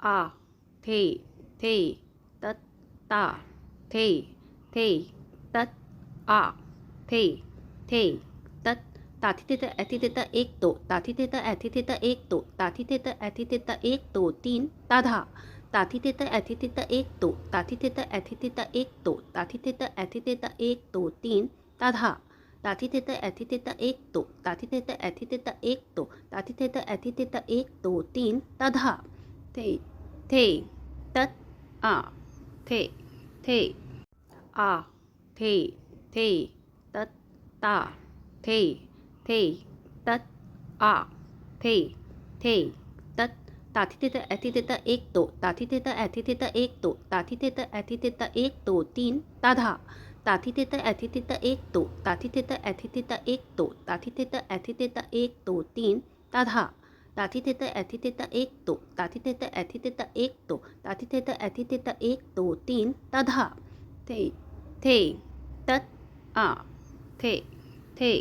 आ थे थे तत ता थे थे तत आ थे थे तत ताथितेत ऐथितेत एक तो ताथितेत ऐथितेत एक तो ताथितेत ऐथितेत एक तो तीन ताधा ताथितेत ऐथितेत एक तो ताथितेत ऐथितेत एक तो ताथितेत ऐथितेत एक तो तीन ताधा ताथितेत ऐथितेत एक तो ताथितेत ऐथितेत एक तो ताथितेत ऐथितेत एक तो तीन ताधा थे थे तत आ थे थे आ थे थे तत ता थे थे तत आ थे थे तत ताथितेत ऐथितेत एक तो ताथितेत ऐथितेत एक तो ताथितेत ऐथितेत एक तो तीन ताधा ताथितेत ऐथितेत एक तो ताथितेत ऐथितेत एक तो ताथितेत ऐथितेत एक तो तीन ताधा ताथितेत ऐथितेत एक तो ताथितेत ऐथितेत एक तो ताथितेत ऐथितेत एक तो तीन ताधा थे थे तत आ थे थे